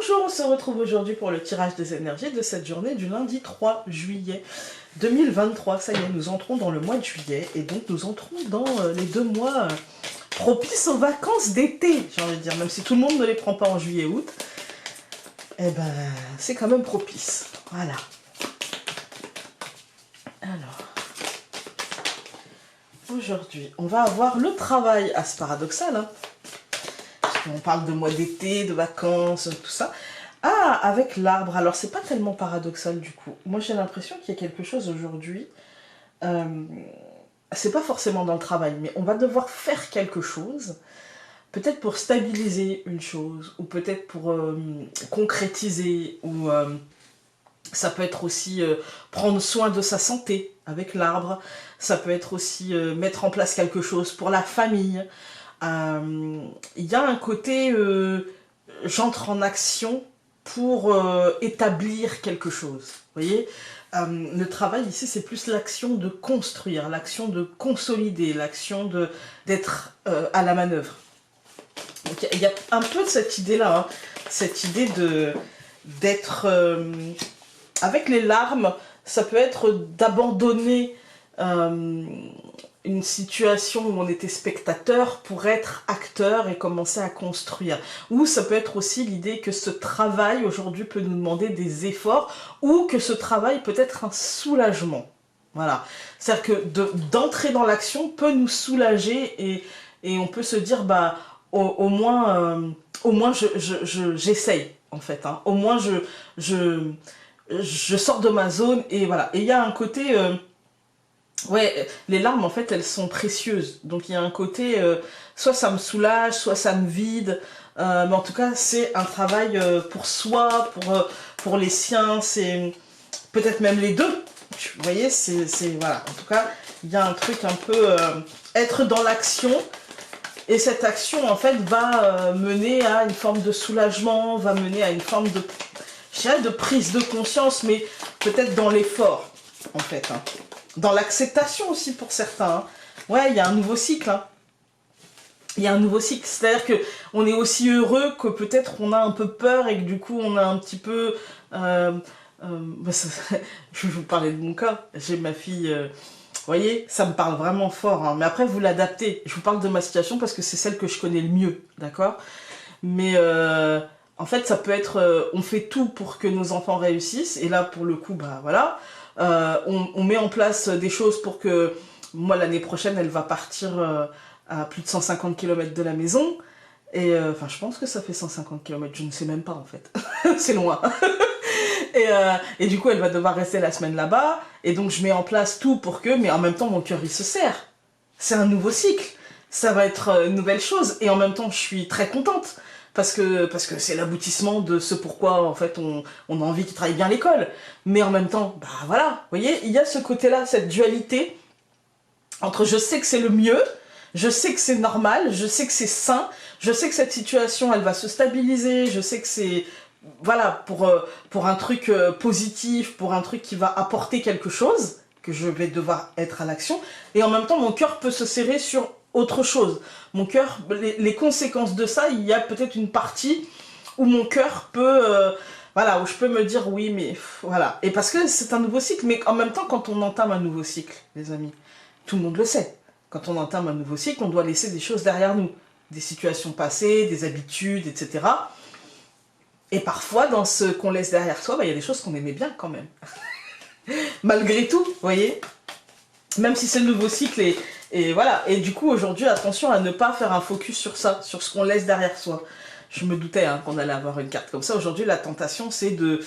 Bonjour, on se retrouve aujourd'hui pour le tirage des énergies de cette journée du lundi 3 juillet 2023. Ça y est, nous entrons dans le mois de juillet et donc nous entrons dans les 2 mois propices aux vacances d'été, j'ai envie de dire. Même si tout le monde ne les prend pas en juillet-août, eh ben, c'est quand même propice. Voilà. Alors, aujourd'hui, on va avoir le travail. Ah, c'est paradoxal, hein. On parle de mois d'été, de vacances, tout ça. Ah, avec l'arbre. Alors, c'est pas tellement paradoxal du coup. Moi, j'ai l'impression qu'il y a quelque chose aujourd'hui. C'est pas forcément dans le travail, mais on va devoir faire quelque chose. Peut-être pour stabiliser une chose, ou peut-être pour concrétiser, ou ça peut être aussi prendre soin de sa santé avec l'arbre. Ça peut être aussi mettre en place quelque chose pour la famille. Il y a un côté j'entre en action pour établir quelque chose. Vous voyez, le travail ici, c'est plus l'action de construire, l'action de consolider, l'action d'être à la manœuvre. Donc il y a un peu de cette idée-là, hein, cette idée d'être avec les larmes. Ça peut être d'abandonner une situation où on était spectateur pour être acteur et commencer à construire. Ou ça peut être aussi l'idée que ce travail aujourd'hui peut nous demander des efforts, ou que ce travail peut être un soulagement. Voilà. C'est-à-dire que d'entrer dans l'action peut nous soulager et on peut se dire, bah, au moins j'essaye, en fait. Hein. Au moins je sors de ma zone et voilà. Et il y a un côté... ouais, les larmes, en fait, elles sont précieuses. Donc, il y a un côté, soit ça me soulage, soit ça me vide. Mais en tout cas, c'est un travail pour soi, pour les siens. C'est peut-être même les deux. Vous voyez, voilà. En tout cas, il y a un truc un peu... être dans l'action. Et cette action, en fait, va mener à une forme de soulagement, va mener à une forme de... je dirais de prise de conscience, mais peut-être dans l'effort, en fait, hein. Dans l'acceptation aussi pour certains. Hein. Ouais, il y a un nouveau cycle. Hein. Il y a un nouveau cycle. C'est-à-dire qu'on est aussi heureux que peut-être on a un peu peur et que du coup on a un petit peu... je vais vous parler de mon cas. J'ai ma fille... vous voyez, ça me parle vraiment fort. Hein. Mais après, vous l'adaptez. Je vous parle de ma situation parce que c'est celle que je connais le mieux. D'accord ? Mais... en fait, ça peut être... on fait tout pour que nos enfants réussissent. Et là, pour le coup, bah voilà... on met en place des choses pour que moi l'année prochaine elle va partir à plus de 150 km de la maison et enfin je pense que ça fait 150 km, je ne sais même pas en fait. C'est loin. Et du coup elle va devoir rester la semaine là-bas et donc je mets en place tout pour que, mais en même temps mon cœur il se serre, c'est un nouveau cycle, ça va être une nouvelle chose et en même temps je suis très contente parce que c'est l'aboutissement de ce pourquoi en fait on a envie qu'il travaille bien à l'école. Mais en même temps, bah voilà, vous voyez, il y a ce côté-là, cette dualité entre je sais que c'est le mieux, je sais que c'est normal, je sais que c'est sain, je sais que cette situation elle va se stabiliser, je sais que c'est voilà pour un truc positif, pour un truc qui va apporter quelque chose, que je vais devoir être à l'action, et en même temps mon cœur peut se serrer sur autre chose. Mon cœur, les conséquences de ça, il y a peut-être une partie où mon cœur peut, voilà, où je peux me dire oui, mais voilà. Et parce que c'est un nouveau cycle, mais en même temps, quand on entame un nouveau cycle, les amis, tout le monde le sait. Quand on entame un nouveau cycle, on doit laisser des choses derrière nous, des situations passées, des habitudes, etc. Et parfois, dans ce qu'on laisse derrière soi, bah, y a des choses qu'on aimait bien quand même. Malgré tout, vous voyez, même si c'est le nouveau cycle et voilà. Et du coup, aujourd'hui, attention à ne pas faire un focus sur ça, sur ce qu'on laisse derrière soi. Je me doutais hein, qu'on allait avoir une carte comme ça. Aujourd'hui, la tentation, c'est de...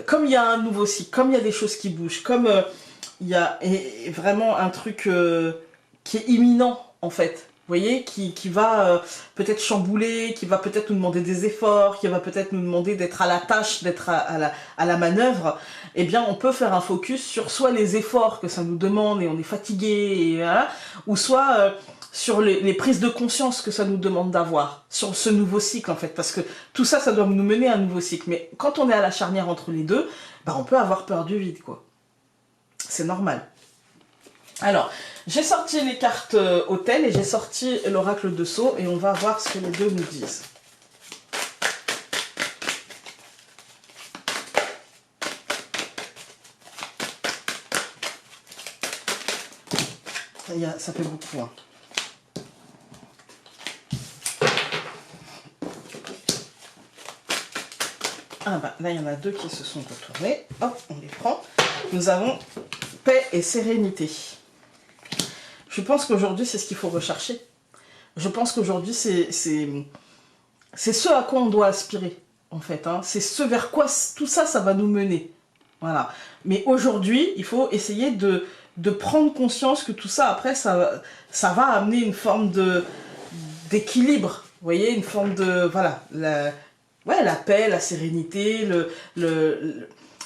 comme il y a un nouveau cycle, comme il y a des choses qui bougent, comme il y a vraiment un truc qui est imminent, en fait. Vous voyez, qui va peut-être chambouler, qui va peut-être nous demander des efforts, qui va peut-être nous demander d'être à la tâche, d'être à la manœuvre, eh bien on peut faire un focus sur soit les efforts que ça nous demande et on est fatigué, et voilà, ou soit sur les prises de conscience que ça nous demande d'avoir, sur ce nouveau cycle en fait, parce que tout ça, ça doit nous mener à un nouveau cycle. Mais quand on est à la charnière entre les deux, bah, on peut avoir peur du vide, quoi. C'est normal. Alors, j'ai sorti les cartes hôtel et j'ai sorti l'oracle de Sceaux et on va voir ce que les deux nous disent. Ça fait beaucoup. Hein. Ah bah là, il y en a 2 qui se sont retournés. Hop, on les prend. Nous avons paix et sérénité. Je pense qu'aujourd'hui, c'est ce qu'il faut rechercher. Je pense qu'aujourd'hui, c'est ce à quoi on doit aspirer, en fait. Hein. C'est ce vers quoi tout ça, ça va nous mener. Voilà. Mais aujourd'hui, il faut essayer de prendre conscience que tout ça, après, ça va amener une forme d'équilibre. Vous voyez, une forme de... Voilà. La paix, la sérénité,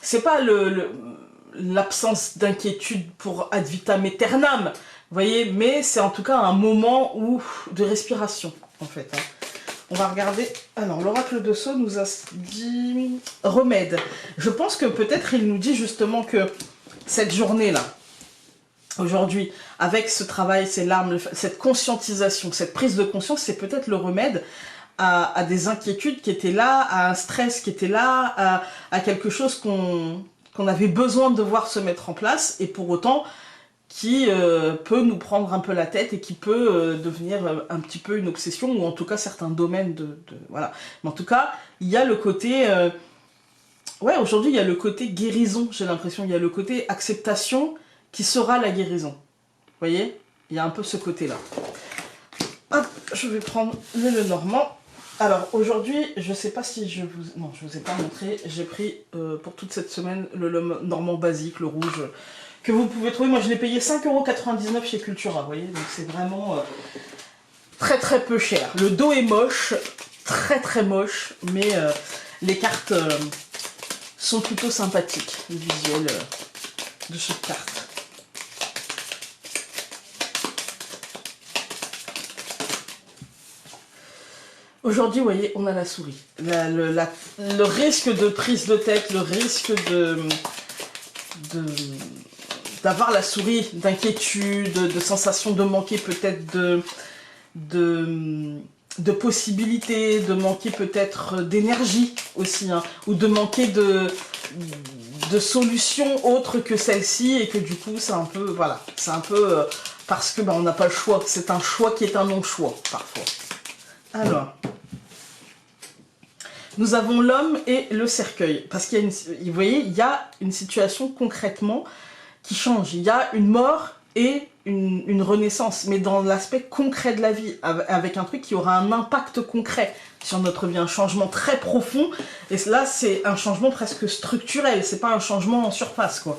c'est pas l'absence d'inquiétude pour ad vitam aeternam, vous voyez, mais c'est en tout cas un moment de respiration, en fait. Hein. On va regarder. Alors, l'oracle de Sceaux nous a dit remède. Je pense que peut-être il nous dit justement que cette journée-là, aujourd'hui, avec ce travail, ces larmes, cette conscientisation, cette prise de conscience, c'est peut-être le remède à des inquiétudes qui étaient là, à un stress qui était là, à quelque chose qu'on avait besoin de voir se mettre en place, et pour autant qui peut nous prendre un peu la tête et qui peut devenir un petit peu une obsession, ou en tout cas certains domaines voilà. Mais en tout cas, il y a le côté... ouais, aujourd'hui, il y a le côté guérison, j'ai l'impression. Il y a le côté acceptation qui sera la guérison. Vous voyez? Il y a un peu ce côté-là. Hop, je vais prendre le Lenormand. Alors, aujourd'hui, je ne sais pas si je vous... Non, je ne vous ai pas montré. J'ai pris pour toute cette semaine le Lenormand basique, le rouge, que vous pouvez trouver. Moi, je l'ai payé 5,99 € chez Cultura, vous voyez? Donc, c'est vraiment très très peu cher. Le dos est moche, très très moche, mais les cartes sont plutôt sympathiques, le visuel de chaque carte. Aujourd'hui, vous voyez, on a la souris. Le risque de prise de tête, le risque d'avoir la souris, d'inquiétude, de sensation de manquer peut-être de possibilités, de manquer peut-être d'énergie aussi, hein, ou de manquer de solutions autres que celle-ci, et que du coup, c'est un peu, voilà, c'est un peu parce que on n'a pas le choix. C'est un choix qui est un non-choix, parfois. Alors... Nous avons l'homme et le cercueil. Parce qu'il y a vous voyez, il y a une situation concrètement qui change. Il y a une mort et une renaissance, mais dans l'aspect concret de la vie, avec un truc qui aura un impact concret sur notre vie, un changement très profond. Et là, c'est un changement presque structurel, c'est pas un changement en surface, quoi.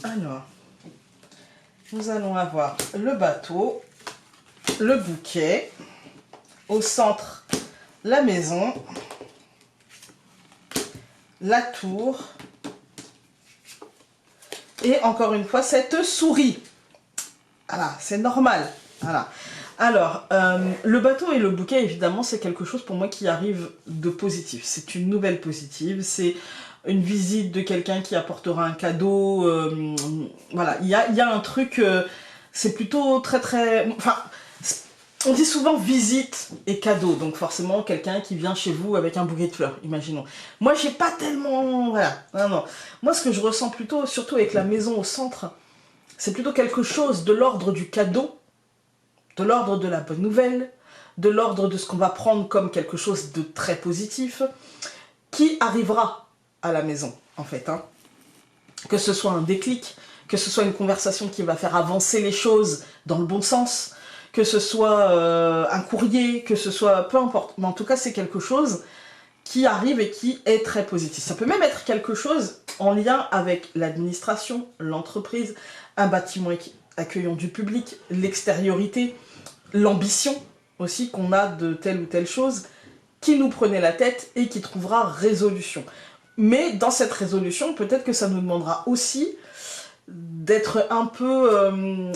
Alors, nous allons avoir le bateau, le bouquet, au centre, la maison, la tour, et encore une fois, cette souris. Voilà, c'est normal. Voilà. Alors, le bateau et le bouquet, évidemment, c'est quelque chose pour moi qui arrive de positif. C'est une nouvelle positive, c'est une visite de quelqu'un qui apportera un cadeau. Voilà, il y a un truc, c'est plutôt très très... Enfin, on dit souvent visite et cadeau, donc forcément quelqu'un qui vient chez vous avec un bouquet de fleurs, imaginons. Moi, j'ai pas tellement... Voilà, non. Moi, ce que je ressens plutôt, surtout avec la maison au centre, c'est plutôt quelque chose de l'ordre du cadeau, de l'ordre de la bonne nouvelle, de l'ordre de ce qu'on va prendre comme quelque chose de très positif, qui arrivera à la maison, en fait. Hein. Que ce soit un déclic, que ce soit une conversation qui va faire avancer les choses dans le bon sens, que ce soit un courrier, que ce soit... Peu importe. Mais en tout cas, c'est quelque chose qui arrive et qui est très positif. Ça peut même être quelque chose en lien avec l'administration, l'entreprise, un bâtiment accueillant du public, l'extériorité, l'ambition aussi qu'on a de telle ou telle chose, qui nous prenait la tête et qui trouvera résolution. Mais dans cette résolution, peut-être que ça nous demandera aussi d'être un peu...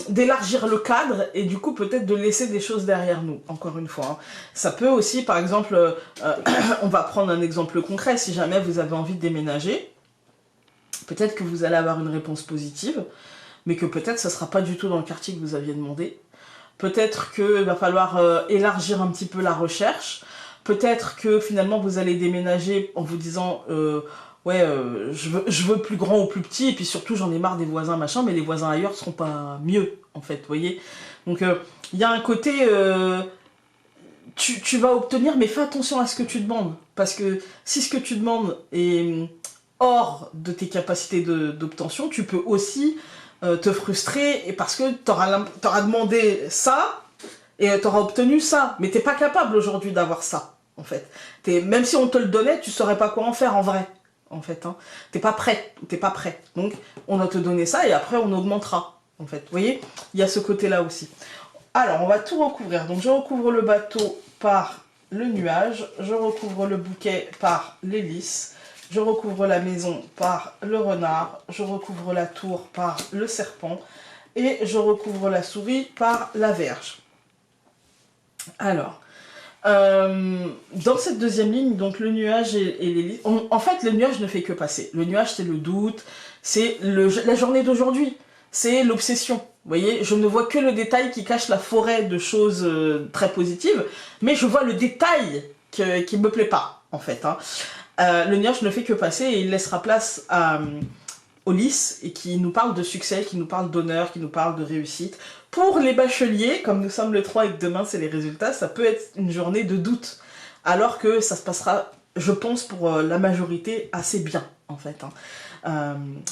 d'élargir le cadre et du coup peut-être de laisser des choses derrière nous, encore une fois. Hein. Ça peut aussi, par exemple, on va prendre un exemple concret, si jamais vous avez envie de déménager, peut-être que vous allez avoir une réponse positive, mais que peut-être ça ne sera pas du tout dans le quartier que vous aviez demandé. Peut-être qu'il va falloir élargir un petit peu la recherche. Peut-être que finalement vous allez déménager en vous disant ouais, je veux plus grand ou plus petit, et puis surtout j'en ai marre des voisins machin, mais les voisins ailleurs seront pas mieux en fait, vous voyez. Donc il y a un côté tu vas obtenir, mais fais attention à ce que tu demandes, parce que si ce que tu demandes est hors de tes capacités d'obtention, tu peux aussi te frustrer, et parce que t'auras demandé ça et t'auras obtenu ça, mais t'es pas capable aujourd'hui d'avoir ça, en fait. Même si on te le donnait, tu saurais pas quoi en faire en vrai, en fait. Hein. T'es pas prêt. Donc on va te donner ça et après on augmentera, en fait. Vous voyez, il y a ce côté-là aussi. Alors on va tout recouvrir. Donc je recouvre le bateau par le nuage, je recouvre le bouquet par l'hélice, je recouvre la maison par le renard, je recouvre la tour par le serpent et je recouvre la souris par la verge. Alors, dans cette deuxième ligne, donc le nuage et l'hélice, en fait le nuage ne fait que passer. Le nuage c'est le doute, c'est la journée d'aujourd'hui, c'est l'obsession. Vous voyez, je ne vois que le détail qui cache la forêt de choses très positives, mais je vois le détail qui ne me plaît pas, en fait. Hein. Le nuage ne fait que passer et il laissera place au lys, et qui nous parle de succès, qui nous parle d'honneur, qui nous parle de réussite. Pour les bacheliers, comme nous sommes le 3 et que demain c'est les résultats, ça peut être une journée de doute, alors que ça se passera, je pense, pour la majorité assez bien, en fait. Hein.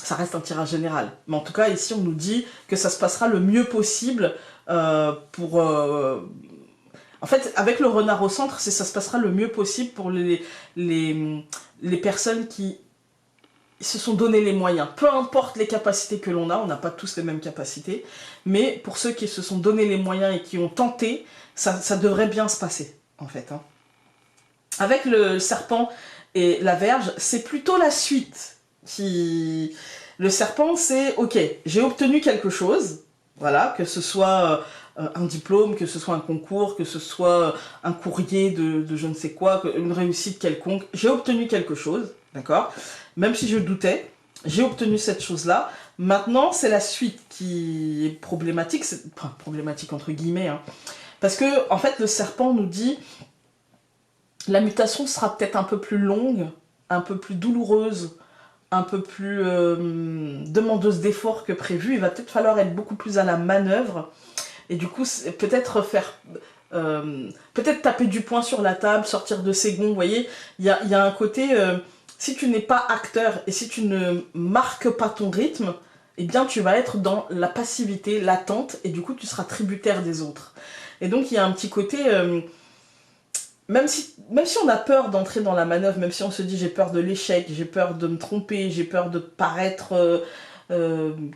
Ça reste un tirage général. Mais en tout cas, ici, on nous dit que ça se passera le mieux possible pour... En fait, avec le renard au centre, ça se passera le mieux possible pour les personnes qui se sont donné les moyens. Peu importe les capacités que l'on a, on n'a pas tous les mêmes capacités, mais pour ceux qui se sont donné les moyens et qui ont tenté, ça devrait bien se passer, en fait. Hein. Avec le serpent et la verge, c'est plutôt la suite. Le serpent, c'est ok, j'ai obtenu quelque chose, voilà, que ce soit un diplôme, que ce soit un concours, que ce soit un courrier de je ne sais quoi, une réussite quelconque, j'ai obtenu quelque chose, d'accord, même si je doutais, j'ai obtenu cette chose-là. Maintenant, c'est la suite qui est problématique, enfin, problématique entre guillemets, hein, parce que en fait, le serpent nous dit la mutation sera peut-être un peu plus longue, un peu plus douloureuse, un peu plus demandeuse d'efforts que prévu, il va peut-être falloir être beaucoup plus à la manœuvre, et du coup, peut-être peut-être taper du poing sur la table, sortir de ses gonds, vous voyez, il y a un côté, si tu n'es pas acteur, et si tu ne marques pas ton rythme, eh bien tu vas être dans la passivité, l'attente, et du coup tu seras tributaire des autres. Et donc il y a un petit côté... Même si on a peur d'entrer dans la manœuvre, même si on se dit j'ai peur de l'échec, j'ai peur de me tromper, j'ai peur de paraître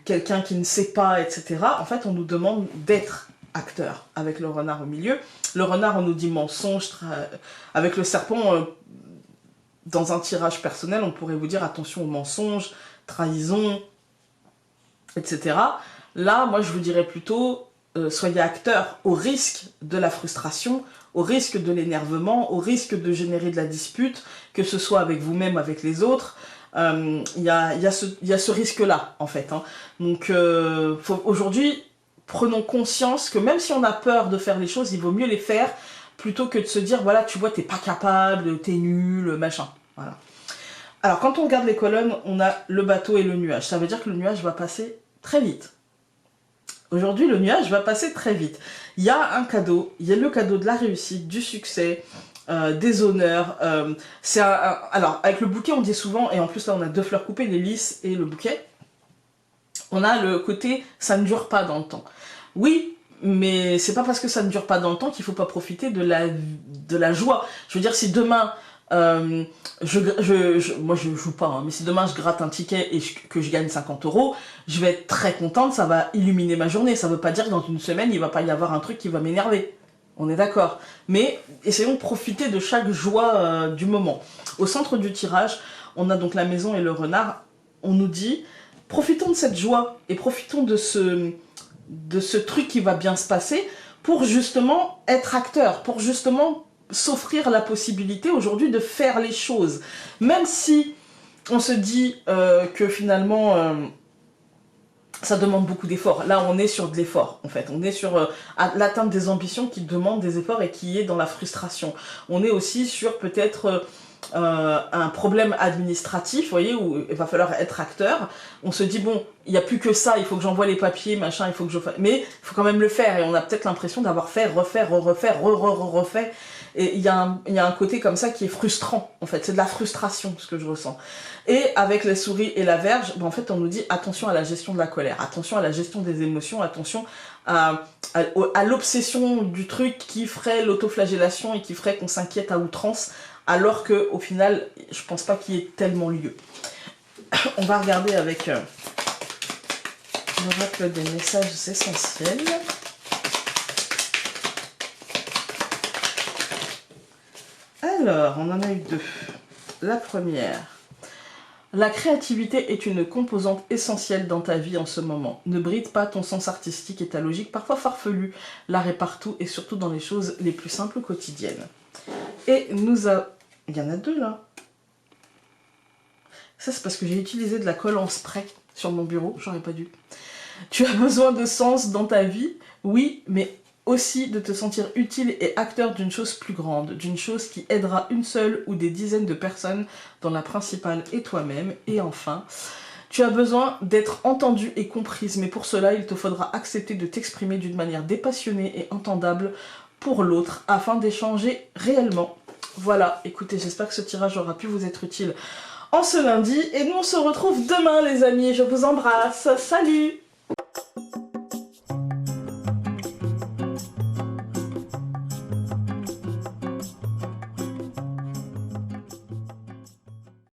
quelqu'un qui ne sait pas, etc. En fait, on nous demande d'être acteur avec le renard au milieu. Le renard, on nous dit mensonge. Avec le serpent, dans un tirage personnel, on pourrait vous dire attention aux mensonges, trahison, etc. Là, moi, je vous dirais plutôt soyez acteur au risque de la frustration, au risque de l'énervement, au risque de générer de la dispute, que ce soit avec vous-même, avec les autres. Il y a ce risque-là, en fait. Hein. Donc, aujourd'hui, prenons conscience que même si on a peur de faire les choses, il vaut mieux les faire plutôt que de se dire, voilà, tu vois, t'es pas capable, t'es nul, machin. Voilà. Alors, quand on regarde les colonnes, on a le bateau et le nuage. Ça veut dire que le nuage va passer très vite. Aujourd'hui, le nuage va passer très vite. Il y a un cadeau, il y a le cadeau de la réussite, du succès, des honneurs. Alors, avec le bouquet, on dit souvent, et en plus là, on a 2 fleurs coupées, les lys et le bouquet. On a le côté, ça ne dure pas dans le temps. Oui, mais c'est pas parce que ça ne dure pas dans le temps qu'il faut pas profiter de la joie. Je veux dire, si demain... moi je joue pas, hein, mais si demain je gratte un ticket et que je gagne 50 €, je vais être très contente, ça va illuminer ma journée. Ça veut pas dire que dans une semaine il va pas y avoir un truc qui va m'énerver, on est d'accord, mais essayons de profiter de chaque joie du moment. Au centre du tirage, on a donc la maison et le renard. On nous dit profitons de cette joie et profitons de ce truc qui va bien se passer pour justement être acteur, pour justement s'offrir la possibilité aujourd'hui de faire les choses. Même si on se dit que finalement ça demande beaucoup d'efforts. Là, on est sur de l'effort, en fait. On est sur l'atteinte des ambitions qui demandent des efforts et qui est dans la frustration. On est aussi sur peut-être un problème administratif, vous voyez, où il va falloir être acteur. On se dit, bon, il n'y a plus que ça, il faut que j'envoie les papiers, machin, il faut que je fasse... Mais il faut quand même le faire, et on a peut-être l'impression d'avoir fait, refait. Et il y a un côté comme ça qui est frustrant, en fait. C'est de la frustration, ce que je ressens. Et avec les souris et la verge, ben, en fait, on nous dit attention à la gestion de la colère, attention à la gestion des émotions, attention à l'obsession du truc qui ferait l'autoflagellation et qui ferait qu'on s'inquiète à outrance, alors que au final, je pense pas qu'il y ait tellement lieu. On va regarder avec l'oracle des messages essentiels. Alors, on en a eu deux. La première. La créativité est une composante essentielle dans ta vie en ce moment. Ne bride pas ton sens artistique et ta logique, parfois farfelue. L'art est partout et surtout dans les choses les plus simples quotidiennes. Et nous avons... Il y en a deux là. Ça c'est parce que j'ai utilisé de la colle en spray sur mon bureau, j'aurais pas dû. Tu as besoin de sens dans ta vie, oui, mais aussi de te sentir utile et acteur d'une chose plus grande, d'une chose qui aidera une seule ou des dizaines de personnes, dont la principale est toi-même. Et enfin, tu as besoin d'être entendue et comprise, mais pour cela, il te faudra accepter de t'exprimer d'une manière dépassionnée et entendable pour l'autre, afin d'échanger réellement. Voilà, écoutez, j'espère que ce tirage aura pu vous être utile en ce lundi, et nous on se retrouve demain les amis, je vous embrasse, salut!